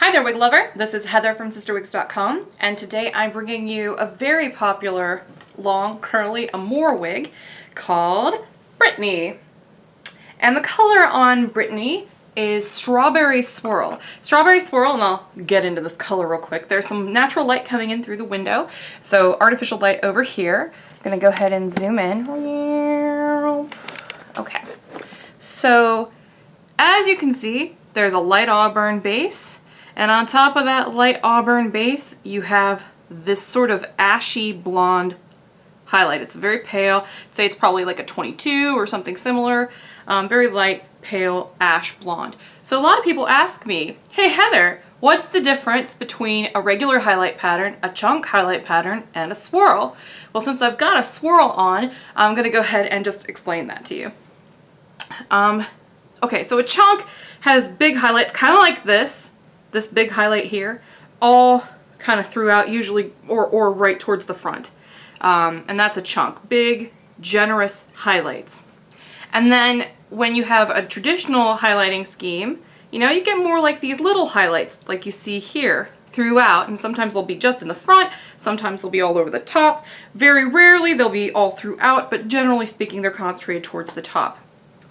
Hi there, wig lover. This is Heather from CysterWigs.com, and today I'm bringing you a very popular long curly Amore wig called Brittany. And the color on Brittany is Strawberry Swirl. Strawberry Swirl, and I'll get into this color real quick. There's some natural light coming in through the window, so artificial light over here. I'm gonna go ahead and zoom in. Okay, so as you can see, there's a light auburn base. And on top of that light auburn base, you have this sort of ashy blonde highlight. It's very pale. I'd say it's probably like a 22 or something similar. Very light, pale, ash blonde. So a lot of people ask me, hey Heather, what's the difference between a regular highlight pattern, a chunk highlight pattern, and a swirl? Well, since I've got a swirl on, I'm gonna go ahead and just explain that to you. Okay, so a chunk has big highlights, kind of like this big highlight here, all kind of throughout, usually, or right towards the front. And that's a chunk. Big, generous highlights. And then when you have a traditional highlighting scheme, you know, you get more like these little highlights like you see here throughout, and sometimes they'll be just in the front, sometimes they'll be all over the top. Very rarely they'll be all throughout, but generally speaking they're concentrated towards the top.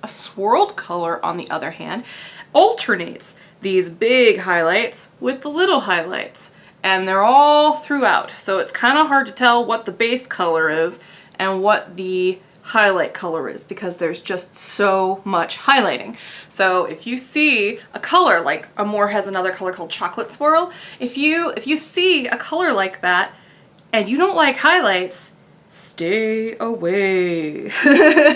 A swirled color, on the other hand, alternates these big highlights with the little highlights, and they're all throughout, so it's kind of hard to tell what the base color is and what the highlight color is because there's just so much highlighting. So if you see a color like Amore has another color called Chocolate Swirl, if you see a color like that and you don't like highlights, stay away.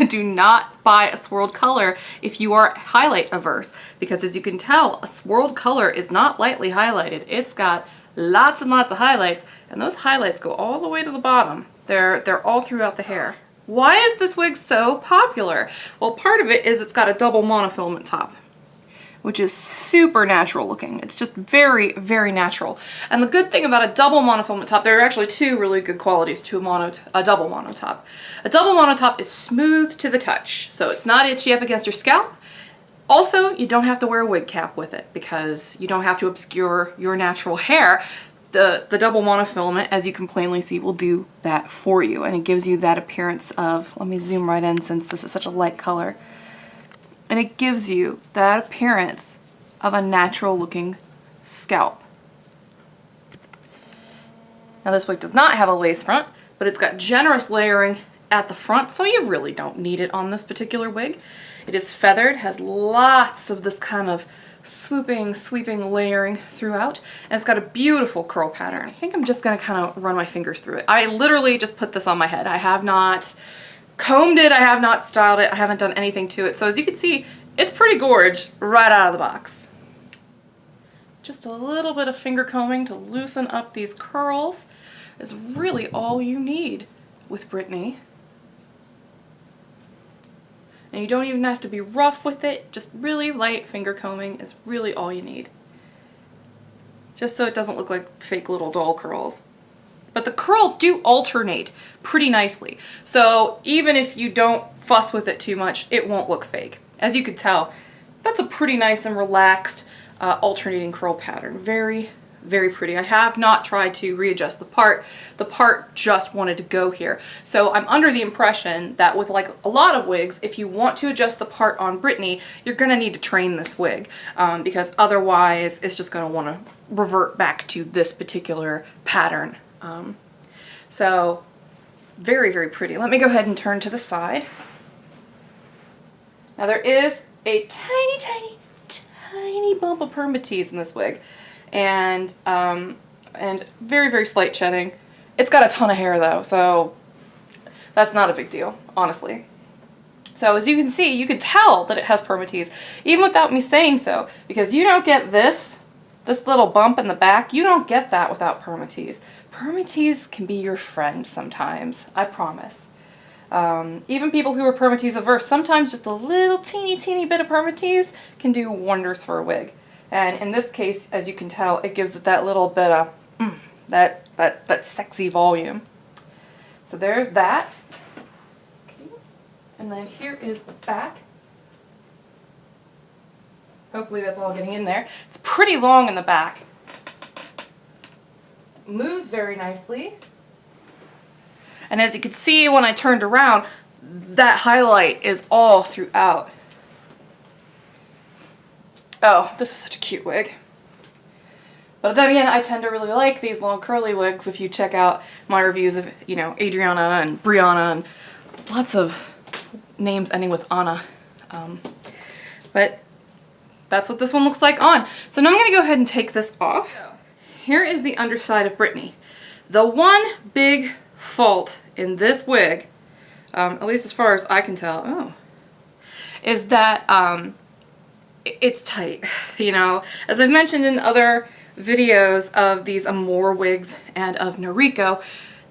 Do not buy a swirled color if you are highlight averse, because as you can tell, a swirled color is not lightly highlighted. It's got lots and lots of highlights, and those highlights go all the way to the bottom. They're all throughout the hair. Why is this wig so popular? Well, part of it is it's got a double monofilament top, which is super natural looking. It's just very, very natural. And the good thing about a double monofilament top, there are actually two really good qualities to a double monotop. A double monotop is smooth to the touch, so it's not itchy up against your scalp. Also, you don't have to wear a wig cap with it because you don't have to obscure your natural hair. The double monofilament, as you can plainly see, will do that for you, and it gives you that appearance of, let me zoom right in since this is such a light color, and it gives you that appearance of a natural looking scalp. Now this wig does not have a lace front, but it's got generous layering at the front, so you really don't need it on this particular wig. It is feathered, has lots of this kind of swooping, sweeping layering throughout, and it's got a beautiful curl pattern. I think I'm just gonna kind of run my fingers through it. I literally just put this on my head. I have not combed it, I have not styled it, I haven't done anything to it. So as you can see, it's pretty gorge right out of the box. Just a little bit of finger combing to loosen up these curls is really all you need with Brittany. And you don't even have to be rough with it, just really light finger combing is really all you need. Just so it doesn't look like fake little doll curls. But the curls do alternate pretty nicely. So even if you don't fuss with it too much, it won't look fake. As you could tell, that's a pretty nice and relaxed alternating curl pattern. Very, very pretty. I have not tried to readjust the part. The part just wanted to go here. So I'm under the impression that with like a lot of wigs, if you want to adjust the part on Brittany, you're gonna need to train this wig because otherwise it's just gonna wanna revert back to this particular pattern. So very, very pretty. Let me go ahead and turn to the side. Now there is a tiny, tiny, tiny bump of permatease in this wig, and very, very slight shedding. It's got a ton of hair though, so that's not a big deal, honestly. So as you can see, you can tell that it has permatease, even without me saying so, because you don't get this little bump in the back, you don't get that without permatease. Permatease can be your friend sometimes, I promise. Even people who are permatease averse, sometimes just a little teeny bit of permatease can do wonders for a wig. And in this case, as you can tell, it gives it that little bit of that sexy volume. So there's that. Okay. And then here is the back. Hopefully that's all getting in there. It's pretty long in the back. moves very nicely. And as you can see when I turned around, that highlight is all throughout. Oh, this is such a cute wig. But then again, I tend to really like these long curly wigs if you check out my reviews of, you know, Adriana and Brianna and lots of names ending with Anna. But that's what this one looks like on. So now I'm going to go ahead and take this off. Here is the underside of Brittany. The one big fault in this wig, at least as far as I can tell, is that it's tight. You know, as I've mentioned in other videos of these Amore wigs and of Noriko,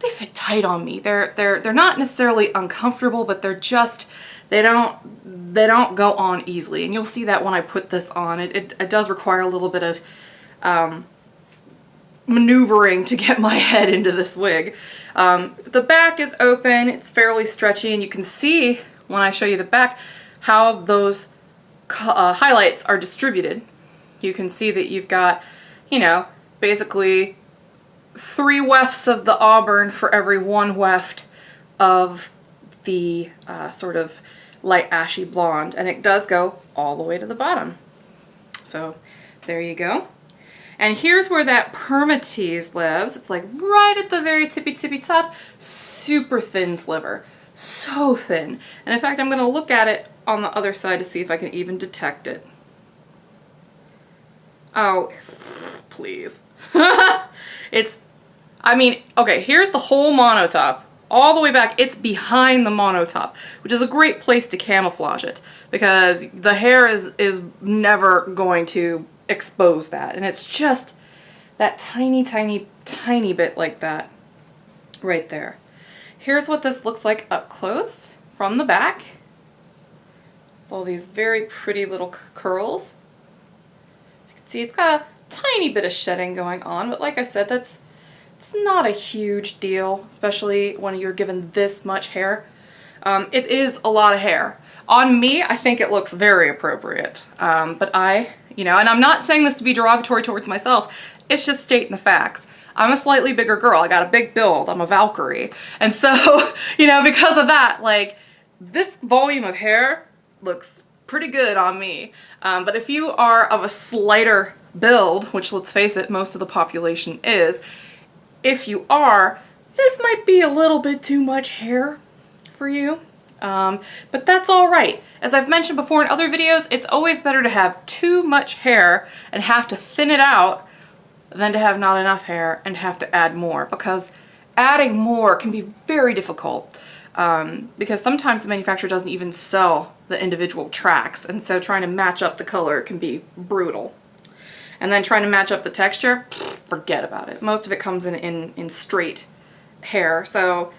they fit tight on me. They're not necessarily uncomfortable, but they're just, they don't go on easily. And you'll see that when I put this on. It does require a little bit of maneuvering to get my head into this wig. The back is open, it's fairly stretchy, and you can see when I show you the back how those highlights are distributed. You can see that you've got, you know, basically 3 wefts of the auburn for every 1 weft of the sort of light ashy blonde, and it does go all the way to the bottom. So there you go. And here's where that permatease lives. It's like right at the very tippy top, super thin sliver, so thin. And in fact, I'm going to look at it on the other side to see if I can even detect it. Oh, please. It's, I mean, okay, here's the whole monotop. All the way back, it's behind the monotop, which is a great place to camouflage it because the hair is never going to expose that. And it's just that tiny bit like that right there. Here's what this looks like up close from the back. All these very pretty little curls. As you can see, it's got a tiny bit of shedding going on, but like I said, it's not a huge deal, especially when you're given this much hair. It is a lot of hair. On me, I think it looks very appropriate. But you know, and I'm not saying this to be derogatory towards myself, it's just stating the facts. I'm a slightly bigger girl, I got a big build, I'm a Valkyrie. And so, you know, because of that, like, this volume of hair looks pretty good on me. But if you are of a slighter build, which let's face it, most of the population is, if you are, this might be a little bit too much hair for you. But that's all right. As I've mentioned before in other videos, it's always better to have too much hair and have to thin it out than to have not enough hair and have to add more, because adding more can be very difficult because sometimes the manufacturer doesn't even sell the individual tracks, and so trying to match up the color can be brutal. And then trying to match up the texture, forget about it. Most of it comes in straight hair, so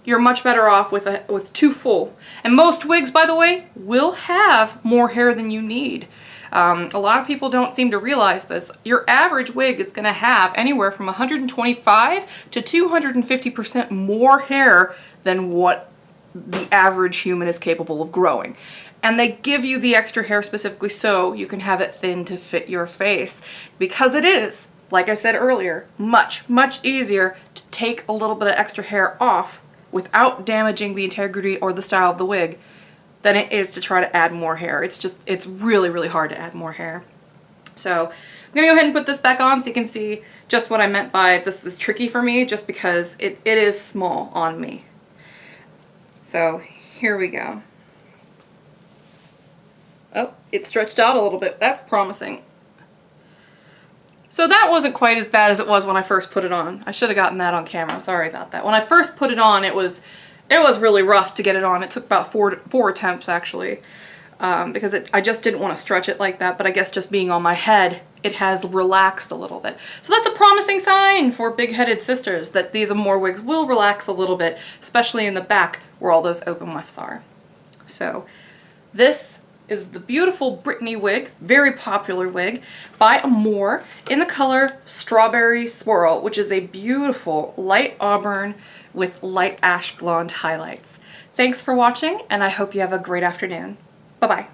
you're much better off with too full. And most wigs, by the way, will have more hair than you need. A lot of people don't seem to realize this. Your average wig is going to have anywhere from 125 to 250% more hair than what the average human is capable of growing. And they give you the extra hair specifically so you can have it thin to fit your face. Because it is, like I said earlier, much easier to take a little bit of extra hair off without damaging the integrity or the style of the wig than it is to try to add more hair. It's really hard to add more hair. So I'm gonna go ahead and put this back on so you can see just what I meant by this is tricky for me, just because it is small on me. So here we go. Oh, it stretched out a little bit. That's promising. So that wasn't quite as bad as it was when I first put it on. I should have gotten that on camera. Sorry about that. When I first put it on, it was really rough to get it on. It took about four attempts actually, because I just didn't want to stretch it like that. But I guess just being on my head, it has relaxed a little bit. So that's a promising sign for big-headed sisters that these Amore wigs will relax a little bit, especially in the back where all those open wefts are. So this is the beautiful Brittany wig, very popular wig by Amore in the color Strawberry Swirl, which is a beautiful light auburn with light ash blonde highlights. Thanks for watching, and I hope you have a great afternoon. Bye-bye.